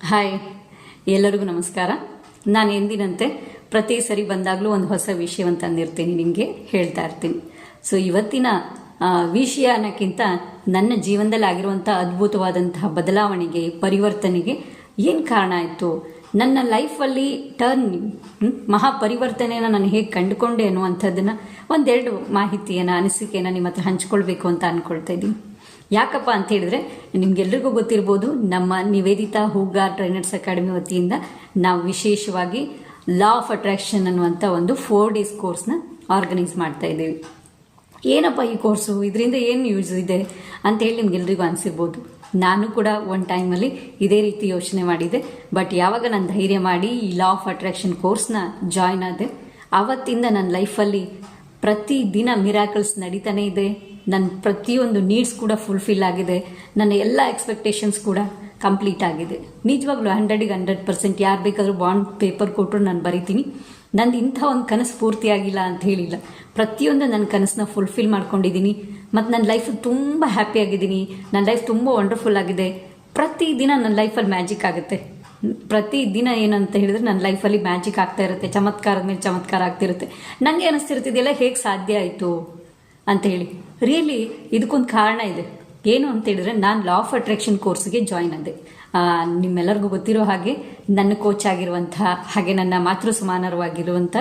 Hi, ಎಲ್ಲರಿಗೂ ನಮಸ್ಕಾರ. ನಾನು ಎಂದಿನಂತೆ ಪ್ರತಿ ಸರಿ ಬಂದಾಗಲೂ ಒಂದು ಹೊಸ ವಿಷಯವನ್ನು ತಂದಿರ್ತೀನಿ, ನಿಮಗೆ ಹೇಳ್ತಾ ಇರ್ತೀನಿ. ಸೊ ಇವತ್ತಿನ ವಿಷಯ ಅನ್ನೋಕ್ಕಿಂತ ನನ್ನ ಜೀವನದಲ್ಲಿ ಆಗಿರುವಂಥ ಅದ್ಭುತವಾದಂತಹ ಬದಲಾವಣೆಗೆ, ಪರಿವರ್ತನೆಗೆ ಏನು ಕಾರಣ ಆಯಿತು, ನನ್ನ ಲೈಫಲ್ಲಿ ಮಹಾ ಪರಿವರ್ತನೆಯನ್ನು ನಾನು ಹೇಗೆ ಕಂಡುಕೊಂಡೆ ಅನ್ನುವಂಥದ್ದನ್ನು ಒಂದೆರಡು ಮಾಹಿತಿಯನ್ನು, ಅನಿಸಿಕೆಯನ್ನು ನಿಮ್ಮ ಹತ್ರ ಹಂಚ್ಕೊಳ್ಬೇಕು ಅಂತ ಅಂದ್ಕೊಳ್ತಾ ಇದ್ದೀನಿ. ಯಾಕಪ್ಪ ಅಂತ ಹೇಳಿದ್ರೆ, ನಿಮ್ಗೆಲ್ರಿಗೂ ಗೊತ್ತಿರ್ಬೋದು, ನಮ್ಮ ನಿವೇದಿತಾ ಹೂಗಾರ್ ಟ್ರೈನರ್ಸ್ ಅಕಾಡೆಮಿ ವತಿಯಿಂದ ನಾವು ವಿಶೇಷವಾಗಿ ಲಾ ಆಫ್ ಅಟ್ರಾಕ್ಷನ್ ಅನ್ನುವಂಥ ಒಂದು 4 days ಕೋರ್ಸ್ನ ಆರ್ಗನೈಸ್ ಮಾಡ್ತಾ ಇದ್ದೀವಿ. ಏನಪ್ಪ ಈ ಕೋರ್ಸು, ಇದರಿಂದ ಏನು ಯೂಸ್ ಇದೆ ಅಂತ ಹೇಳಿ ನಿಮ್ಗೆಲ್ರಿಗೂ ಅನಿಸಿರ್ಬೋದು. ನಾನು ಕೂಡ ಒಂದು ಟೈಮಲ್ಲಿ ಇದೇ ರೀತಿ ಯೋಚನೆ ಮಾಡಿದ್ದೆ. ಬಟ್ ಯಾವಾಗ ನಾನು ಧೈರ್ಯ ಮಾಡಿ ಈ ಲಾ ಆಫ್ ಅಟ್ರಾಕ್ಷನ್ ಕೋರ್ಸ್ನ ಜಾಯ್ನ್ ಆದೆ, ಆವತ್ತಿಂದ ನನ್ನ ಲೈಫಲ್ಲಿ ಪ್ರತಿದಿನ ಮಿರಾಕಲ್ಸ್ ನಡೀತಾನೆ ಇದೆ. ನನ್ನ ಪ್ರತಿಯೊಂದು ನೀಡ್ಸ್ ಕೂಡ ಫುಲ್ಫಿಲ್ ಆಗಿದೆ. ನನ್ನ ಎಲ್ಲ ಎಕ್ಸ್ಪೆಕ್ಟೇಷನ್ಸ್ ಕೂಡ ಕಂಪ್ಲೀಟ್ ಆಗಿದೆ. ನಿಜವಾಗ್ಲೂ 100ಗೆ 100%. ಯಾರು ಬೇಕಾದರೂ ಬಾಂಡ್ ಪೇಪರ್ ಕೊಟ್ಟರು ನಾನು ಬರಿತೀನಿ. ನಂದು ಇಂಥ ಒಂದು ಕನಸು ಪೂರ್ತಿ ಆಗಿಲ್ಲ ಅಂತ ಹೇಳಿಲ್ಲ. ಪ್ರತಿಯೊಂದು ನನ್ನ ಕನಸನ್ನ ಫುಲ್ಫಿಲ್ ಮಾಡ್ಕೊಂಡಿದ್ದೀನಿ. ಮತ್ತು ನನ್ನ ಲೈಫ್ ತುಂಬ ಹ್ಯಾಪಿ ಆಗಿದ್ದೀನಿ. ನನ್ನ ಲೈಫ್ ತುಂಬ ವಂಡರ್ಫುಲ್ ಆಗಿದೆ. ಪ್ರತಿದಿನ ನನ್ನ ಲೈಫಲ್ಲಿ ಮ್ಯಾಜಿಕ್ ಆಗುತ್ತೆ. ಪ್ರತಿದಿನ ಏನಂತ ಹೇಳಿದ್ರೆ ನನ್ನ ಲೈಫಲ್ಲಿ ಮ್ಯಾಜಿಕ್ ಆಗ್ತಾ ಇರುತ್ತೆ. ಚಮತ್ಕಾರದ ಮೇಲೆ ಚಮತ್ಕಾರ ಆಗ್ತಿರುತ್ತೆ. ನನಗೆ ಅನಿಸ್ತಿರ್ತಿದೆಯಲ್ಲ, ಹೇಗೆ ಸಾಧ್ಯ ಆಯಿತು ಅಂತ ಹೇಳಿ. ರಿಯಲಿ ಇದಕ್ಕೊಂದು ಕಾರಣ ಇದೆ. ಏನು ಅಂತ ಹೇಳಿದ್ರೆ, ನಾನು ಲಾ ಆಫ್ ಅಟ್ರಾಕ್ಷನ್ ಕೋರ್ಸ್ಗೆ ಜಾಯ್ನ್ ಆದೆ. ನಿಮ್ಮೆಲ್ಲರಿಗೂ ಗೊತ್ತಿರೋ ಹಾಗೆ ನನ್ನ ಕೋಚ್ ಆಗಿರುವಂಥ, ಹಾಗೆ ನನ್ನ ಮಾತೃ ಸಮಾನರವಾಗಿರುವಂಥ,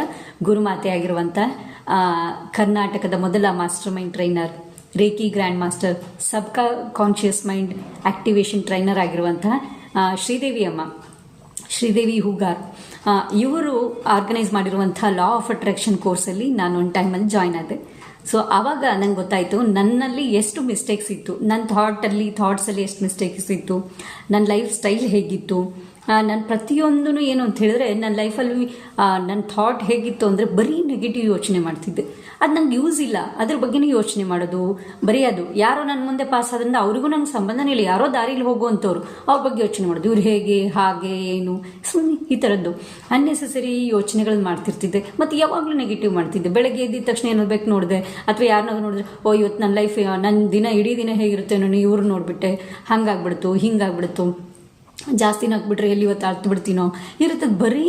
ಗುರುಮಾತೆ ಆಗಿರುವಂಥ, ಕರ್ನಾಟಕದ ಮೊದಲ master mind trainer, reiki grand master, subconscious mind activation trainer ಆಗಿರುವಂತಹ ಶ್ರೀದೇವಿ ಹೂಗಾರ್, ಇವರು ಆರ್ಗನೈಸ್ ಮಾಡಿರುವಂಥ ಲಾ ಆಫ್ ಅಟ್ರಾಕ್ಷನ್ ಕೋರ್ಸಲ್ಲಿ ನಾನು ಒಂದು ಟೈಮಲ್ಲಿ ಜಾಯ್ನ್ ಆದೆ. ಸೊ ಆವಾಗ ನಂಗೆ ಗೊತ್ತಾಯಿತು ನನ್ನಲ್ಲಿ ಎಷ್ಟು ಮಿಸ್ಟೇಕ್ಸ್ ಇತ್ತು, ನನ್ನ ಥಾಟ್ಸಲ್ಲಿ ಎಷ್ಟು ಮಿಸ್ಟೇಕ್ಸ್ ಇತ್ತು, ನನ್ನ ಲೈಫ್ ಸ್ಟೈಲ್ ಹೇಗಿತ್ತು, ನನ್ನ ಪ್ರತಿಯೊಂದೂ ಏನು ಅಂತ ಹೇಳಿದ್ರೆ, ನನ್ನ ಲೈಫಲ್ಲಿ ನನ್ನ ಥಾಟ್ ಹೇಗಿತ್ತು ಅಂದರೆ ಬರೀ ನೆಗೆಟಿವ್ ಯೋಚನೆ ಮಾಡ್ತಿದ್ದೆ. ಅದು ನಂಗೆ ಯೂಸ್ ಇಲ್ಲ, ಅದ್ರ ಬಗ್ಗೆನೇ ಯೋಚನೆ ಮಾಡೋದು, ಬರೀ ಅದು ಯಾರೋ ನನ್ನ ಮುಂದೆ ಪಾಸ್ ಆದ್ರಿಂದ ಅವ್ರಿಗೂ ನಂಗೆ ಸಂಬಂಧನೇ ಇಲ್ಲ, ಯಾರೋ ದಾರಿಲಿ ಹೋಗುವಂಥವ್ರು, ಅವ್ರ ಬಗ್ಗೆ ಯೋಚನೆ ಮಾಡೋದು, ಇವ್ರು ಹೇಗೆ, ಹಾಗೆ, ಏನು, ಸುಮ್ಮನೆ ಈ ಥರದ್ದು ಅನ್ನೆಸೆಸರಿ ಯೋಚನೆಗಳನ್ನ ಮಾಡ್ತಿರ್ತಿದ್ದೆ. ಮತ್ತು ಯಾವಾಗಲೂ ನೆಗೆಟಿವ್ ಮಾಡ್ತಿದ್ದೆ. ಬೆಳಗ್ಗೆ ಎದ್ದಿದ ತಕ್ಷಣ ಏನೋ ಬೇಕು ನೋಡಿದೆ, ಅಥವಾ ಯಾರನ್ನಾದ್ರು ನೋಡಿದ್ರೆ, ಇವತ್ತು ನನ್ನ ಲೈಫ್, ನನ್ನ ಇಡೀ ದಿನ ಹೇಗಿರುತ್ತೆ, ನಾನು ಇವ್ರು ನೋಡಿಬಿಟ್ಟೆ, ಹಂಗಾಗ್ಬಿಡ್ತು, ಹಿಂಗಾಗ್ಬಿಡ್ತು, ಜಾಸ್ತಿ ಹಾಕ್ಬಿಟ್ರೆ ಎಲ್ಲಿ ಇವತ್ತು ಅರ್ತು ಬಿಡ್ತೀನೋ ಇರುತ್ತೆ. ಬರೀ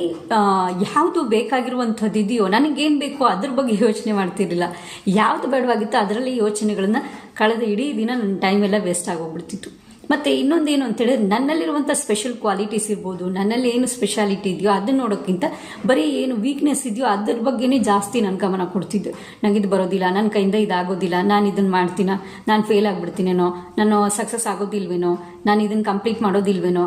ಯಾವುದು ಬೇಕಾಗಿರುವಂಥದ್ದು ಇದೆಯೋ, ನನಗೇನು ಬೇಕೋ ಅದ್ರ ಬಗ್ಗೆ ಯೋಚನೆ ಮಾಡ್ತಿರಲಿಲ್ಲ. ಯಾವುದು ಬೇಡವಾಗಿತ್ತೋ ಅದರಲ್ಲಿ ಯೋಚನೆಗಳನ್ನ ಕಳೆದ ಇಡೀ ದಿನ ನನ್ನ ಟೈಮ್ ಎಲ್ಲ ವೇಸ್ಟ್ ಆಗೋಗ್ಬಿಡ್ತಿತ್ತು. ಮತ್ತು ಇನ್ನೊಂದೇನು ಅಂತೇಳಿದ್ರೆ, ನನ್ನಲ್ಲಿರುವಂಥ ಸ್ಪೆಷಲ್ ಕ್ವಾಲಿಟೀಸ್ ಇರ್ಬೋದು, ನನ್ನಲ್ಲಿ ಏನು ಸ್ಪೆಷಾಲಿಟಿ ಇದೆಯೋ ಅದನ್ನು ನೋಡೋಕ್ಕಿಂತ ಬರೀ ಏನು ವೀಕ್ನೆಸ್ ಇದೆಯೋ ಅದ್ರ ಬಗ್ಗೆನೇ ಜಾಸ್ತಿ ನಾನು ಗಮನ ಕೊಡ್ತಿದ್ದೆ. ನನಗಿದು ಬರೋದಿಲ್ಲ, ನನ್ನ ಕೈಯಿಂದ ಇದಾಗೋದಿಲ್ಲ, ನಾನು ಇದನ್ನು ಮಾಡ್ತೀನ, ನಾನು ಫೇಲ್ ಆಗಿಬಿಡ್ತೀನೇನೋ, ನಾನು ಸಕ್ಸಸ್ ಆಗೋದಿಲ್ವೇನೋ, ನಾನು ಇದನ್ನು ಕಂಪ್ಲೀಟ್ ಮಾಡೋದಿಲ್ವೇನೋ,